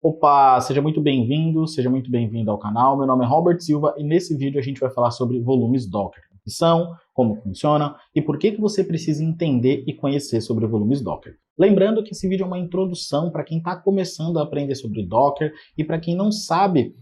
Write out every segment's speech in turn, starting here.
Opa, seja muito bem-vindo, seja muito bem-vindo ao canal. Meu nome é Robert Silva e nesse vídeo a gente vai falar sobre volumes Docker. O que são, como funcionam e por que você precisa entender e conhecer sobre volumes Docker. Lembrando que esse vídeo é uma introdução para quem está começando a aprender sobre Docker e para quem não sabe,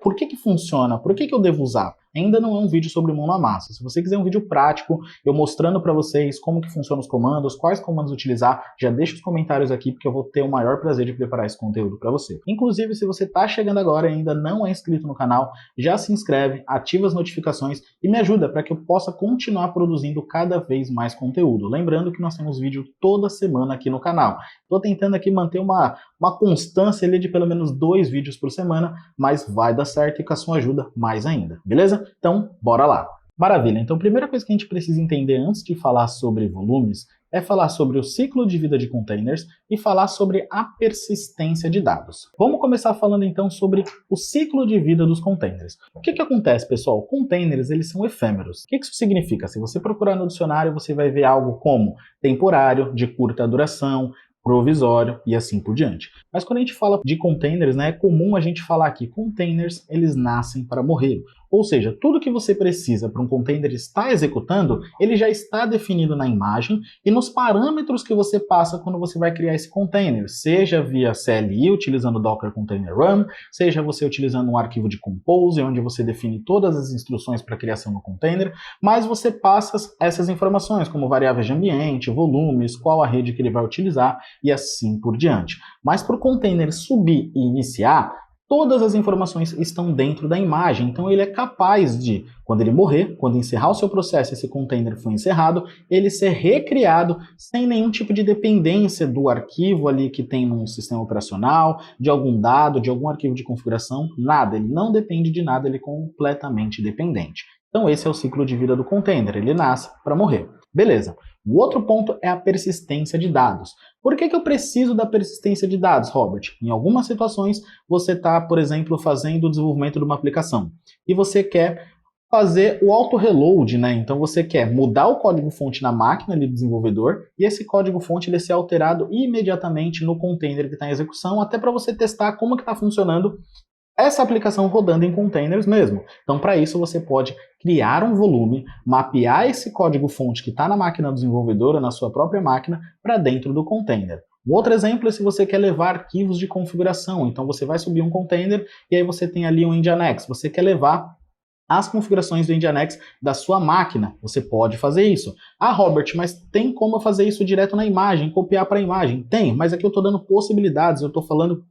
por que funciona, por que eu devo usar. Ainda não é um vídeo sobre mão na massa. Se você quiser um vídeo prático, eu mostrando para vocês como que funcionam os comandos, quais comandos utilizar, já deixa os comentários aqui porque eu vou ter o maior prazer de preparar esse conteúdo para você. Inclusive, se você está chegando agora e ainda não é inscrito no canal, já se inscreve, ativa as notificações e me ajuda para que eu possa continuar produzindo cada vez mais conteúdo. Lembrando que nós temos vídeo toda semana aqui no canal. Estou tentando aqui manter uma constância ali de pelo menos 2 vídeos por semana, mas vai dar certo e com a sua ajuda mais ainda, beleza? Então, bora lá! Maravilha, então a primeira coisa que a gente precisa entender antes de falar sobre volumes é falar sobre o ciclo de vida de containers e falar sobre a persistência de dados. Vamos começar falando então sobre o ciclo de vida dos containers. O que acontece, pessoal? Containers, eles são efêmeros. O que isso significa? Se você procurar no dicionário, você vai ver algo como temporário, de curta duração, provisório e assim por diante. Mas quando a gente fala de containers, é comum a gente falar que containers, eles nascem para morrer. Ou seja, tudo que você precisa para um container estar executando, ele já está definido na imagem e nos parâmetros que você passa quando você vai criar esse container, seja via CLI, utilizando Docker Container Run, seja você utilizando um arquivo de Compose, onde você define todas as instruções para a criação do container, mas você passa essas informações, como variáveis de ambiente, volumes, qual a rede que ele vai utilizar e assim por diante. Mas para o container subir e iniciar, todas as informações estão dentro da imagem, então ele é capaz de, quando ele morrer, quando encerrar o seu processo, esse container foi encerrado, ele ser recriado sem nenhum tipo de dependência do arquivo ali que tem no sistema operacional, de algum dado, de algum arquivo de configuração, nada, ele não depende de nada, ele é completamente dependente. Então esse é o ciclo de vida do container, ele nasce para morrer. Beleza. O outro ponto é a persistência de dados. Por que eu preciso da persistência de dados, Robert? Em algumas situações, você está, por exemplo, fazendo o desenvolvimento de uma aplicação e você quer fazer o auto-reload, Então você quer mudar o código-fonte na máquina do desenvolvedor e esse código-fonte ele ser alterado imediatamente no container que está em execução, até para você testar como que está funcionando essa aplicação rodando em containers mesmo. Então, para isso, você pode criar um volume, mapear esse código-fonte que está na máquina do desenvolvedor ou na sua própria máquina para dentro do container. Um outro exemplo é se você quer levar arquivos de configuração. Então, você vai subir um container e aí você tem ali um Nginx. Você quer levar as configurações do Nginx da sua máquina. Você pode fazer isso. Ah, Robert, mas tem como eu fazer isso direto na imagem, copiar para a imagem? Tem, mas aqui eu estou dando possibilidades, eu estou falando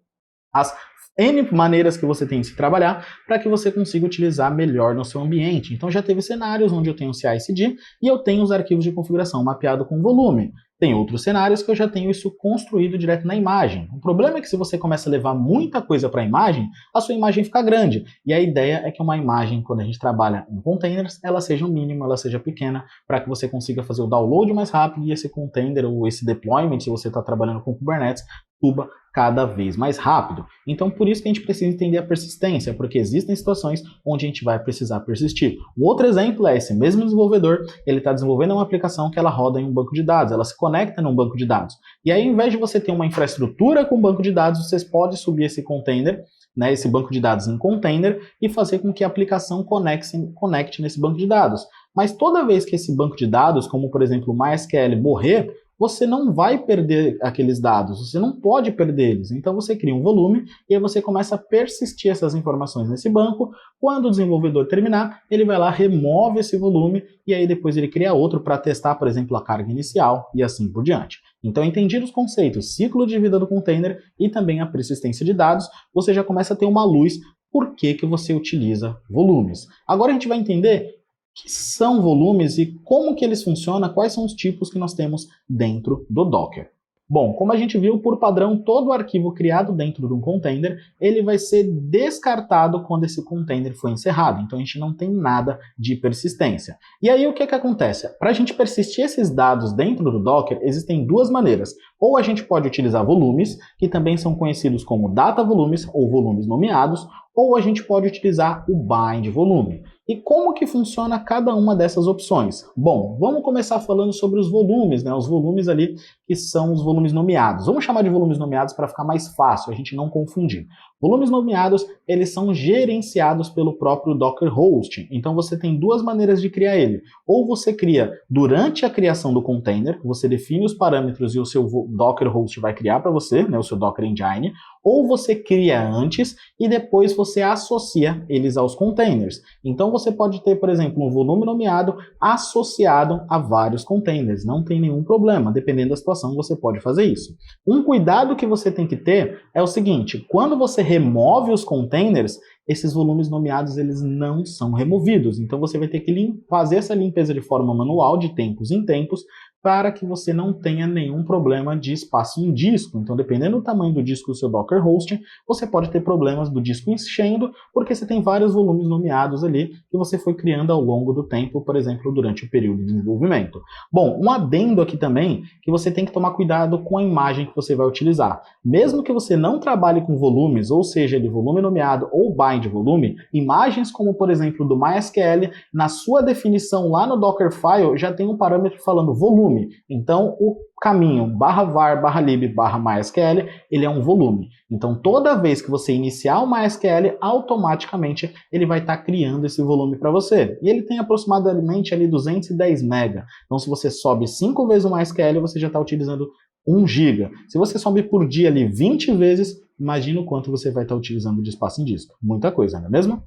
as N maneiras que você tem de se trabalhar para que você consiga utilizar melhor no seu ambiente. Então já teve cenários onde eu tenho CI/CD e eu tenho os arquivos de configuração mapeado com volume. Tem outros cenários que eu já tenho isso construído direto na imagem. O problema é que se você começa a levar muita coisa para a imagem, a sua imagem fica grande. E a ideia é que uma imagem, quando a gente trabalha em containers, ela seja o mínimo, ela seja pequena, para que você consiga fazer o download mais rápido e esse container ou esse deployment, se você está trabalhando com Kubernetes, suba cada vez mais rápido. Então, por isso que a gente precisa entender a persistência, porque existem situações onde a gente vai precisar persistir. Um outro exemplo é esse mesmo desenvolvedor, ele está desenvolvendo uma aplicação que ela roda em um banco de dados, ela se conecta num banco de dados. E aí, ao invés de você ter uma infraestrutura com banco de dados, vocês podem subir esse container, esse banco de dados em container, e fazer com que a aplicação conecte nesse banco de dados. Mas toda vez que esse banco de dados, como por exemplo o MySQL, morrer, você não vai perder aqueles dados, você não pode perder eles. Então você cria um volume e aí você começa a persistir essas informações nesse banco. Quando o desenvolvedor terminar, ele vai lá, remove esse volume e aí depois ele cria outro para testar, por exemplo, a carga inicial e assim por diante. Então, entendidos os conceitos, ciclo de vida do container e também a persistência de dados, você já começa a ter uma luz por que você utiliza volumes. Agora a gente vai entender que são volumes e como que eles funcionam, quais são os tipos que nós temos dentro do Docker. Bom, como a gente viu, por padrão, todo arquivo criado dentro de um container, ele vai ser descartado quando esse container foi encerrado. Então a gente não tem nada de persistência. E aí o que acontece? Para a gente persistir esses dados dentro do Docker, existem duas maneiras. Ou a gente pode utilizar volumes, que também são conhecidos como data volumes ou volumes nomeados, ou a gente pode utilizar o bind volume. E como que funciona cada uma dessas opções? Bom, vamos começar falando sobre os volumes, né? Os volumes ali que são os volumes nomeados. Vamos chamar de volumes nomeados para ficar mais fácil, a gente não confundir. Volumes nomeados, eles são gerenciados pelo próprio Docker Host. Então você tem duas maneiras de criar ele. Ou você cria durante a criação do container, você define os parâmetros e o seu Docker Host vai criar para você, né, o seu Docker Engine, ou você cria antes e depois você associa eles aos containers. Então você pode ter, por exemplo, um volume nomeado associado a vários containers. Não tem nenhum problema, dependendo da situação você pode fazer isso. Um cuidado que você tem que ter é o seguinte, quando você remove os containers, esses volumes nomeados eles não são removidos. Então você vai ter que fazer essa limpeza de forma manual, de tempos em tempos, para que você não tenha nenhum problema de espaço em disco. Então, dependendo do tamanho do disco do seu Docker Host, você pode ter problemas do disco enchendo, porque você tem vários volumes nomeados ali que você foi criando ao longo do tempo, por exemplo, durante o período de desenvolvimento. Bom, um adendo aqui também, que você tem que tomar cuidado com a imagem que você vai utilizar. Mesmo que você não trabalhe com volumes, ou seja, de volume nomeado ou bind volume, imagens como, por exemplo, do MySQL, na sua definição lá no Dockerfile, já tem um parâmetro falando volume. Então, o caminho /var /lib /mysql, ele é um volume. Então, toda vez que você iniciar o MySQL, automaticamente ele vai estar criando esse volume para você. E ele tem aproximadamente ali 210 MB. Então, se você sobe 5 vezes o MySQL, você já está utilizando 1 GB. Se você sobe por dia ali 20 vezes, imagina o quanto você vai estar utilizando de espaço em disco. Muita coisa, não é mesmo?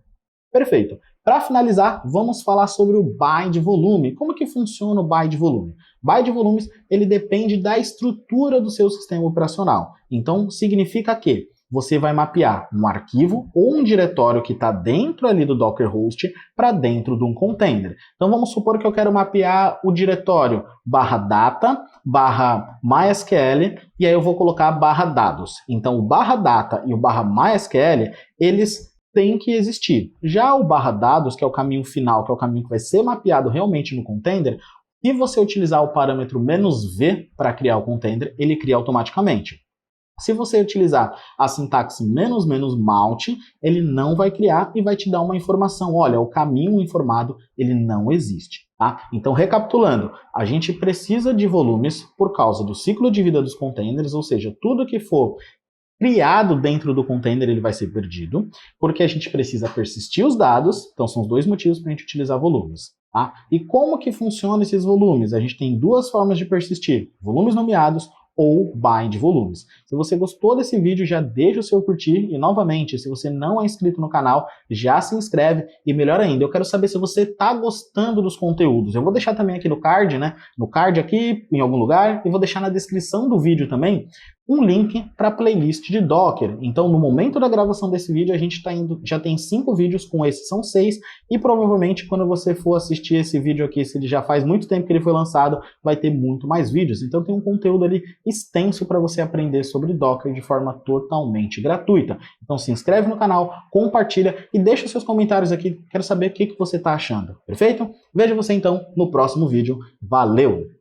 Perfeito. Para finalizar, vamos falar sobre o bind volume. Como que funciona o bind volume? Bind volumes, ele depende da estrutura do seu sistema operacional. Então, significa que você vai mapear um arquivo ou um diretório que está dentro ali do Docker Host para dentro de um container. Então, vamos supor que eu quero mapear o diretório /data, /mysql, e aí eu vou colocar /dados. Então, o /data e o /mysql, eles tem que existir. Já o /dados, que é o caminho final, que é o caminho que vai ser mapeado realmente no container, se você utilizar o parâmetro "-v" para criar o container, ele cria automaticamente. Se você utilizar a sintaxe "-mount", ele não vai criar e vai te dar uma informação. Olha, o caminho informado, ele não existe. Tá? Então, recapitulando, a gente precisa de volumes por causa do ciclo de vida dos containers, ou seja, tudo que for criado dentro do container ele vai ser perdido, porque a gente precisa persistir os dados, então são os dois motivos para a gente utilizar volumes. Tá? E como que funcionam esses volumes? A gente tem duas formas de persistir, volumes nomeados ou bind volumes. Se você gostou desse vídeo, já deixa o seu curtir e, novamente, se você não é inscrito no canal, já se inscreve e, melhor ainda, eu quero saber se você está gostando dos conteúdos. Eu vou deixar também aqui no card, né? No card aqui, em algum lugar, e vou deixar na descrição do vídeo também um link para a playlist de Docker. Então, no momento da gravação desse vídeo, a gente já tem 5 vídeos, com esse são 6, e provavelmente quando você for assistir esse vídeo aqui, se ele já faz muito tempo que ele foi lançado, vai ter muito mais vídeos. Então tem um conteúdo ali extenso para você aprender sobre Docker de forma totalmente gratuita. Então se inscreve no canal, compartilha e deixa seus comentários aqui, quero saber o que você está achando. Perfeito? Vejo você então no próximo vídeo. Valeu!